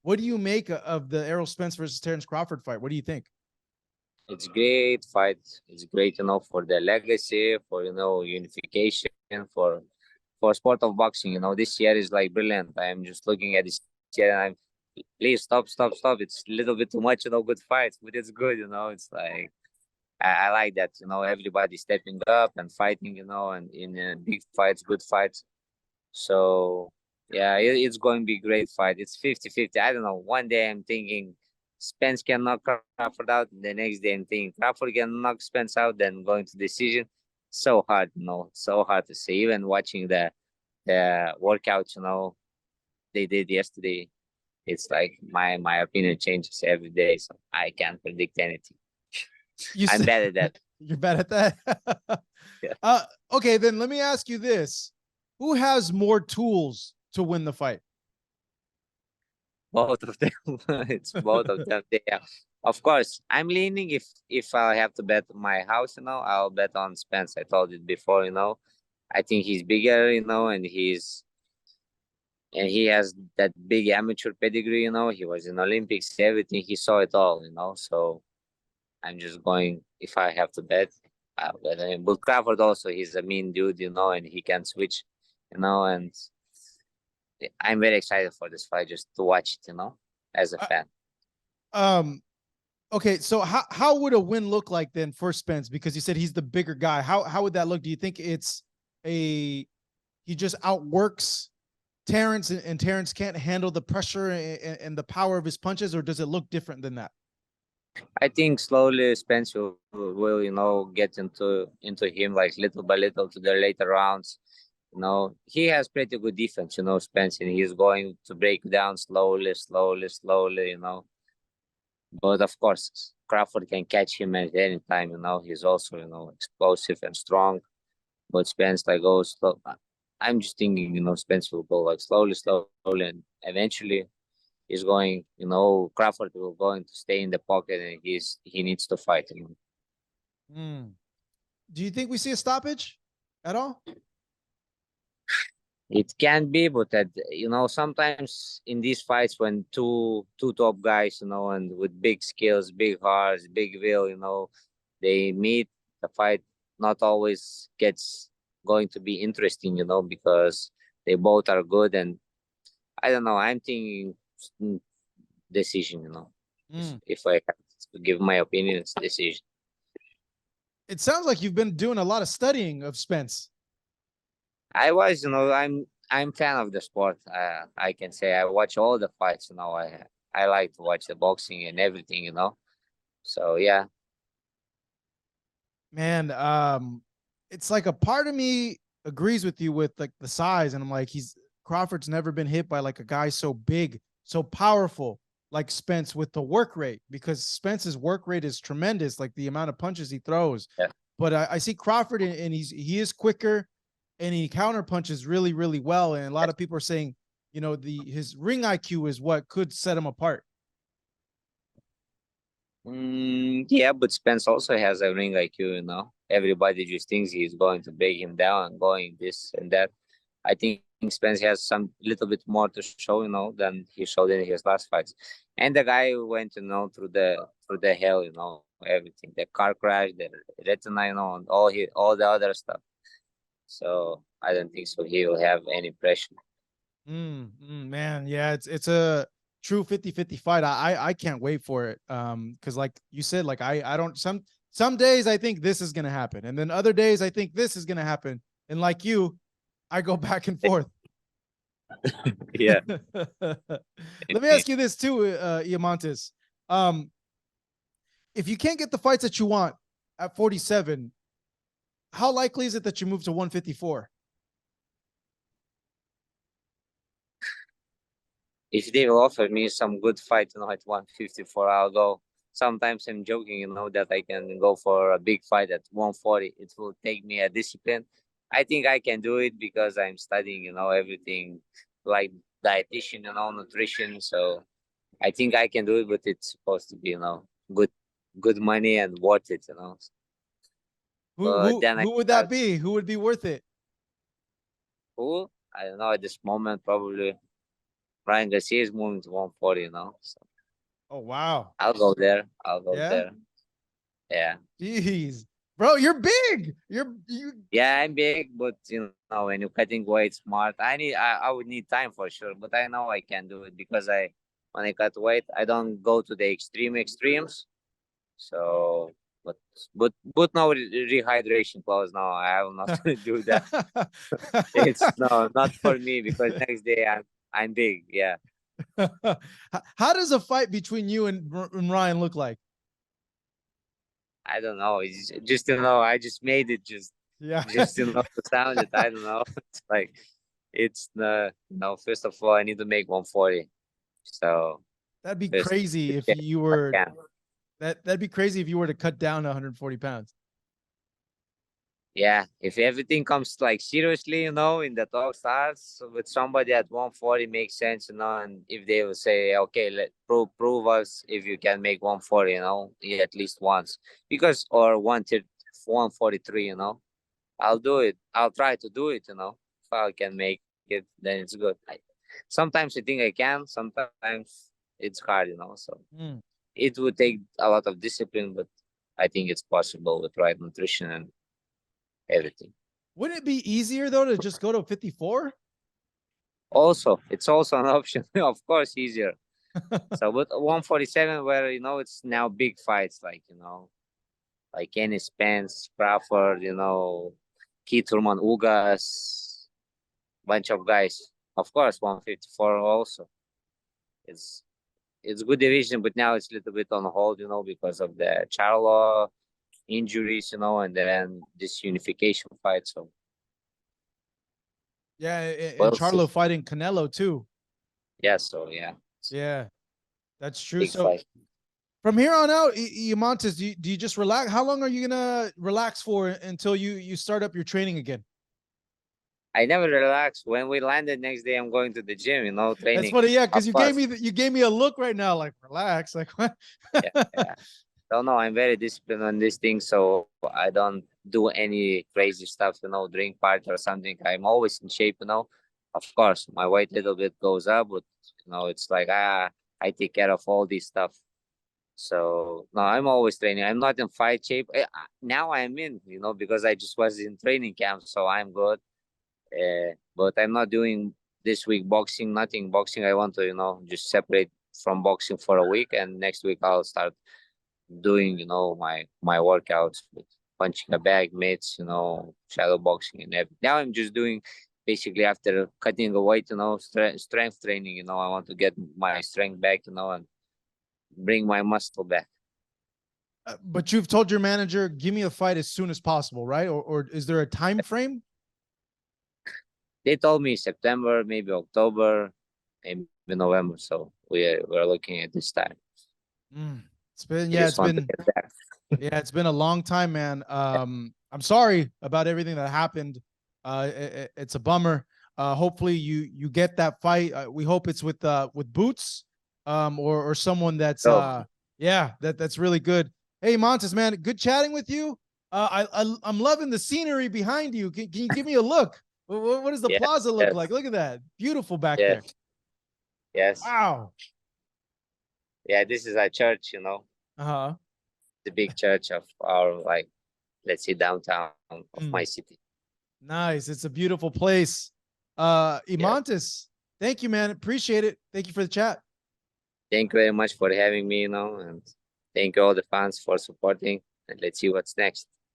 What do you make of the Errol Spence versus Terence Crawford fight? What do you think? It's great fight. It's great, for the legacy, for unification, for sport of boxing. This year is like brilliant. I'm just looking at this year and I'm please stop. It's a little bit too much, good fights, but it's good. It's like I like that. Everybody stepping up and fighting. And in big fights, good fights. So yeah, it's going to be a great fight. It's 50-50. I don't know. One day I'm thinking Spence can knock Crawford out. The next day I'm thinking Crawford can knock Spence out. Then going to decision. So hard, so hard to say. Even watching the workout, they did yesterday. It's like my opinion changes every day, so I can't predict anything. You I'm said bad at that. you're bad at that. Yeah. Okay, then let me ask you this: who has more tools to win the fight? Both of them. It's both of them. Yeah. Of course, I'm leaning if I have to bet my house, I'll bet on Spence. I told it before. I think he's bigger, and he has that big amateur pedigree. He was in Olympics, everything. He saw it all. So I'm just going if I have to bet. But But Crawford also, he's a mean dude, and he can switch, and I'm very excited for this fight just to watch it, as a Uh, fan. um. Okay, so how would a win look like then for Spence? Because you said he's the bigger guy. How would that look? Do you think it's a he just outworks Terence and Terence can't handle the pressure and the power of his punches, or does it look different than that? I think slowly Spence will get into him like little by little to the later rounds. He has pretty good defense, Spence, and he's going to break down slowly. But of course, Crawford can catch him at any time. He's also explosive and strong. But Spence like goes slow. I'm just thinking, Spence will go like slowly, and eventually he's Crawford will going to stay in the pocket, and he needs to fight. Mm. Do you think we see a stoppage at all? It can be, but sometimes in these fights when two top guys, and with big skills, big hearts, big will, they meet, the fight not always gets going to be interesting, because they both are good, and I don't know. I'm thinking mm, decision. If Mm. if I have to give my opinion, it's decision. It sounds like you've been doing a lot of studying of Spence. I'm fan of the sport. I can say I watch all the fights. I like to watch the boxing and everything. So yeah. Man, it's like a part of me agrees with you with like the size, and I'm like, Crawford's never been hit by like a guy so big, so powerful like Spence with the work rate, because Spence's work rate is tremendous, like the amount of punches he throws. Yeah. But I see Crawford, and he is quicker, and he counter punches really, really well. And a lot of people are saying, his ring IQ is what could set him apart. Yeah, but Spence also has a ring IQ. Everybody just thinks he's going to break him down, going this and that. I think Spence has some little bit more to show, than he showed in his last fights. And the guy went, through the hell, everything, the car crash, the retina, and all the other stuff. So I don't think so. He will have any pressure. Man, yeah, it's a true 50-50 fight. I can't wait for it. Because like you said, like I don't some days I think this is gonna happen, and then other days I think this is gonna happen. And like you, I go back and forth. Yeah. Let me ask you this too, Eimantas. Um, if you can't get the fights that you want at 47, how likely is it that you move to 154? If they will offer me some good fight, at 154, I'll go. Sometimes I'm joking, that I can go for a big fight at 140. It will take me a discipline. I think I can do it because I'm studying, everything like dietitian, nutrition. So I think I can do it, but it's supposed to be, good money and worth it. Who But who then I who would that start be? Who would be worth it? school. I don't know at this moment, probably Ryan Garcia is moving to 140, you know. So Oh wow. I'll go there. I'll go Yeah. there. Yeah. Jeez. Bro, you're big. You Yeah, I'm big, but you know, when you're cutting weight smart, I would need time for sure. But I know I can do it because when I cut weight, I don't go to the extremes. So, but but no rehydration clothes. No, I will not do that. It's no, not for me because next day I'm big. Yeah, How does a fight between you and Ryan look like? I don't know. It's just you know, I just made it Yeah. just you know to sound it. I don't know. It's like it's the you know. First of all, I need to make 140. So That'd be first, crazy if yeah, you I were can. that'd be crazy if you were to cut down 140 pounds. Yeah, if everything comes like seriously, you know, in the talk starts with somebody at 140 makes sense, you know, and if they will say, okay, let prove us if you can make 140, you know, yeah, at least once, because or 143, you know, I'll do it. I'll try to do it, you know, if I can make it, then it's good. Sometimes I think I can, sometimes it's hard, you know, so Mm. it would take a lot of discipline, but I think it's possible with right nutrition and everything. Wouldn't it be easier though to just go to 54? Also, it's also an option, of course, easier. So, but 147, where you know it's now big fights, like you know, like any Spence, Crawford, you know, Keith Thurman, Ugas, bunch of guys. Of course, 154 also. It's it's good division, but now it's a little bit on hold, you know, because of the Charlo injuries, you know, and then this unification fight. So Yeah, and we'll see. Charlo fighting Canelo too. Yeah, so yeah, Yeah, that's true. big So fight. from here on out, Eimantas, do you just relax? How long are you gonna relax for until you start up your training again? I never relax. When we landed next day, I'm going to the gym, you know, That's training. funny, yeah, Of because course. you gave me a look right now, like relax, like what? Yeah, yeah. Don't know. I'm very disciplined on this thing, so I don't do any crazy stuff, you know, drink part or something. I'm always in shape, you know. Of course, my weight little bit goes up, but you know, it's like I take care of all this stuff. So no, I'm always training. I'm not in fight shape. Now I'm in, you know, because I just was in training camp, so I'm good. But I'm not doing this week boxing, nothing boxing. I want to, you know, just separate from boxing for a week, and next week I'll start doing, you know, my workouts with punching a bag, mitts, you know, shadow boxing and everything. Now I'm just doing basically after cutting the weight, you know, strength training. You know, I want to get my strength back, you know, and bring my muscle back. But you've told your manager, give me a fight as soon as possible, right? Or is there a time frame? They told me September, maybe October, maybe November. So we're looking at this time. Mm. It's been I yeah, just it's want to been get back. yeah, it's been a long time, man. I'm sorry about everything that happened. It's a bummer. Hopefully you get that fight. We hope it's with Boots, or someone that's So yeah, that's really good. Hey Montes, man, good chatting with you. I'm loving the scenery behind you. Can you give me a look? What does the yeah, plaza look yes, like? Look at that, beautiful back there. yes, yes. Wow. Yeah, this is a church, you know, Uh huh. the big church of our like let's say downtown of my Mm, city. nice. It's a beautiful place. Yeah. Imantis, thank you, man. Appreciate it. Thank you for the chat. Thank you very much for having me, you know, and thank you all the fans for supporting. And let's see what's next.